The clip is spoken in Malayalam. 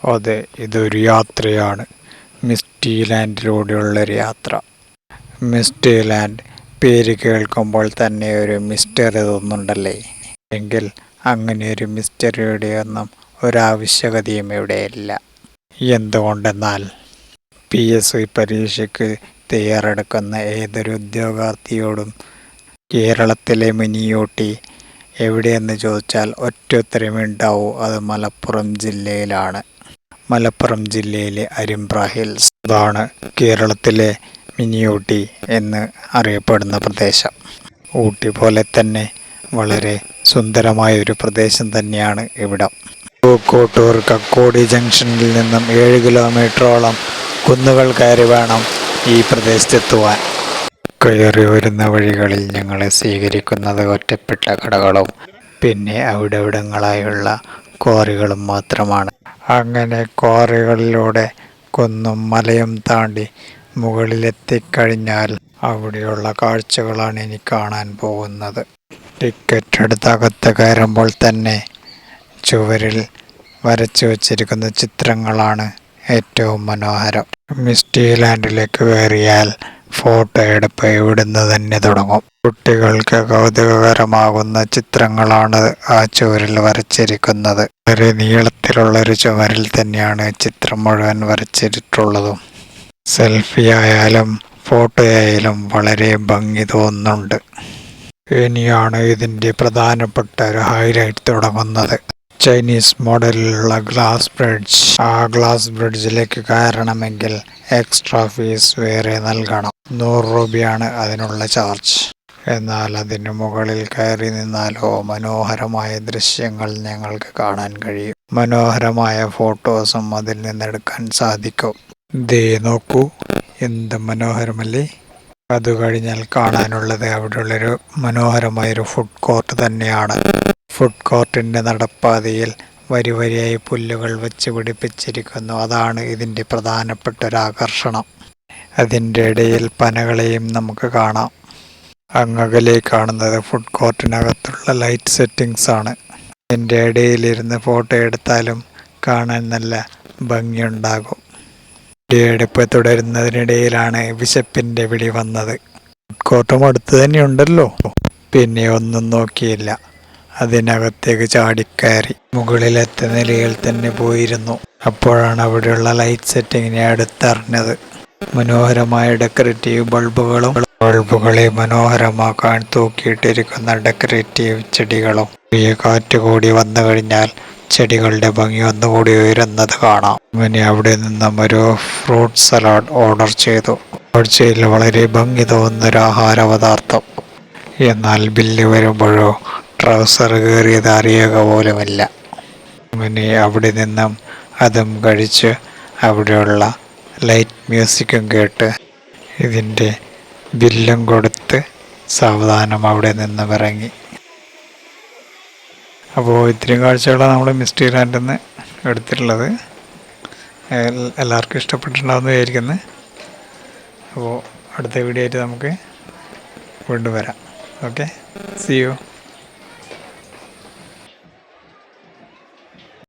അതെ, ഇതൊരു യാത്രയാണ്. മിസ്റ്റി ലാൻഡിലൂടെയുള്ളൊരു യാത്ര. മിസ്റ്റി ലാൻഡ് പേര് കേൾക്കുമ്പോൾ തന്നെ ഒരു മിസ്റ്ററി തോന്നുന്നുണ്ടല്ലേ? എങ്കിൽ അങ്ങനെയൊരു മിസ്റ്ററിയുടെയൊന്നും ഒരാവശ്യകതയും ഇവിടെയില്ല. എന്തുകൊണ്ടെന്നാൽ PSC പരീക്ഷയ്ക്ക് തയ്യാറെടുക്കുന്ന ഏതൊരു ഉദ്യോഗാർത്ഥിയോടും കേരളത്തിലെ മിനി ഊട്ടി എവിടെയെന്ന് ചോദിച്ചാൽ ഒറ്റ ഉത്തരമേ ഉണ്ടാവൂ, അത് മലപ്പുറം ജില്ലയിലാണ്. മലപ്പുറം ജില്ലയിലെ അരിമ്പ്ര ഹിൽസ്, അതാണ് കേരളത്തിലെ മിനി ഊട്ടി എന്ന് അറിയപ്പെടുന്ന പ്രദേശം. ഊട്ടി പോലെ തന്നെ വളരെ സുന്ദരമായൊരു പ്രദേശം തന്നെയാണ് ഇവിടം. പൂക്കോട്ടൂർ കക്കോടി ജംഗ്ഷനിൽ നിന്നും 7 കിലോമീറ്ററോളം കുന്നുകൾ കയറി വേണം ഈ പ്രദേശത്തെത്തുവാൻ. കയറി വരുന്ന വഴികളിൽ ഞങ്ങളെ സ്വീകരിക്കുന്നത് ഒറ്റപ്പെട്ട കടകളും പിന്നെ അവിടവിടങ്ങളായുള്ള ക്വാറികളും മാത്രമാണ്. അങ്ങനെ ക്വാറികളിലൂടെ കുന്നും മലയും താണ്ടി മുകളിലെത്തിക്കഴിഞ്ഞാൽ അവിടെയുള്ള കാഴ്ചകളാണ് ഇനി കാണാൻ പോകുന്നത്. ടിക്കറ്റ് എടുത്ത് അകത്ത് കയറുമ്പോൾ തന്നെ ചുവരിൽ വരച്ചു വച്ചിരിക്കുന്ന ചിത്രങ്ങളാണ് ഏറ്റവും മനോഹരം. മിസ്റ്റി ലാൻഡിലേക്ക് കയറിയാൽ ഫോട്ടോ എടുപ്പ് ഇവിടുന്ന് തന്നെ തുടങ്ങും. കുട്ടികൾക്ക് കൗതുകകരമാകുന്ന ചിത്രങ്ങളാണ് ആ ചുവരിൽ വരച്ചിരിക്കുന്നത്. വളരെ നീളത്തിലുള്ളൊരു ചുവരിൽ തന്നെയാണ് ചിത്രം മുഴുവൻ വരച്ചിട്ടുള്ളതും. സെൽഫി ആയാലും ഫോട്ടോ ആയാലും വളരെ ഭംഗി തോന്നുന്നുണ്ട്. ഇനിയാണ് ഇതിൻ്റെ പ്രധാനപ്പെട്ട ഒരു ഹൈലൈറ്റ് തുടങ്ങുന്നത്. ചൈനീസ് മോഡലിലുള്ള ഗ്ലാസ് ബ്രിഡ്ജ്. ആ ഗ്ലാസ് ബ്രിഡ്ജിലേക്ക് കയറണമെങ്കിൽ എക്സ്ട്രാ ഫീസ് വേറെ നൽകണം. 100 രൂപയാണ് അതിനുള്ള ചാർജ്. എന്നാൽ അതിന് മുകളിൽ കയറി നിന്നാലോ മനോഹരമായ ദൃശ്യങ്ങൾ ഞങ്ങൾക്ക് കാണാൻ കഴിയും. മനോഹരമായ ഫോട്ടോസും അതിൽ നിന്നെടുക്കാൻ സാധിക്കും. ദേ നോക്കൂ, എന്ത് മനോഹരമല്ലേ! അത് കഴിഞ്ഞാൽ കാണാനുള്ളത് അവിടെയുള്ളൊരു മനോഹരമായൊരു ഫുഡ് കോർട്ട് തന്നെയാണ്. ഫുഡ് കോർട്ടിൻ്റെ നടപ്പാതയിൽ വരി വരിയായി പുല്ലുകൾ വെച്ച് പിടിപ്പിച്ചിരിക്കുന്നു. അതാണ് ഇതിൻ്റെ പ്രധാനപ്പെട്ട ഒരു ആകർഷണം. അതിൻ്റെ ഇടയിൽ പനകളെയും നമുക്ക് കാണാം. അങ്ങകലെ കാണുന്നത് ഫുഡ് കോർട്ടിനകത്തുള്ള ലൈറ്റ് സെറ്റിങ്സ് ആണ്. അതിൻ്റെ ഇടയിലിരുന്ന് ഫോട്ടോ എടുത്താലും കാണാൻ നല്ല ഭംഗിയുണ്ടാകും. എടുപ്പ് തുടരുന്നതിനിടയിലാണ് വിശപ്പിൻ്റെ വിളി വന്നത്. ഫുഡ് കോർട്ടും അടുത്ത് തന്നെയുണ്ടല്ലോ. പിന്നെ ഒന്നും നോക്കിയില്ല, അതിനകത്തേക്ക് ചാടിക്കയറി മുകളിലത്തെ നിലയിൽ തന്നെ പോയിരുന്നു. അപ്പോഴാണ് അവിടെയുള്ള ലൈറ്റ് സെറ്റിങ്ങിനെ അടുത്തറിഞ്ഞത്. മനോഹരമായ ഡെക്കറേറ്റീവ് ബൾബുകളെ മനോഹരമാക്കാൻ തൂക്കിയിട്ടിരിക്കുന്ന ഡെക്കറേറ്റീവ് ചെടികളും. ചെറിയ കാറ്റ് കൂടി വന്നു കഴിഞ്ഞാൽ ചെടികളുടെ ഭംഗി ഒന്നുകൂടി ഉയരുന്നത് കാണാം. അങ്ങനെ അവിടെ നിന്നും ഒരു ഫ്രൂട്ട് സലാഡ് ഓർഡർ ചെയ്തു. കാഴ്ചയിൽ വളരെ ഭംഗി തോന്നുന്നൊരു ആഹാര പദാർത്ഥം. എന്നാൽ ബില്ല് വരുമ്പോഴോ ട്രൗസർ കയറിയത് അറിയുക പോലുമില്ല. അങ്ങനെ അവിടെ നിന്നും അതും കഴിച്ച് അവിടെയുള്ള ലൈറ്റ് മ്യൂസിക്കും കേട്ട് ഇതിൻ്റെ ബില്ലും കൊടുത്ത് സാവധാനം അവിടെ നിന്നും ഇറങ്ങി. അപ്പോൾ ഇത്രയും കാഴ്ചകളാണ് നമ്മൾ മിസ്റ്റി ലാൻഡിൽ നിന്ന് എടുത്തിട്ടുള്ളത്. എല്ലാവർക്കും ഇഷ്ടപ്പെട്ടിട്ടുണ്ടാവുമെന്ന് വിചാരിക്കുന്നു. അപ്പോൾ അടുത്ത വീഡിയോ ആയിട്ട് നമുക്ക് വീണ്ടും വരാം. Okay, see U.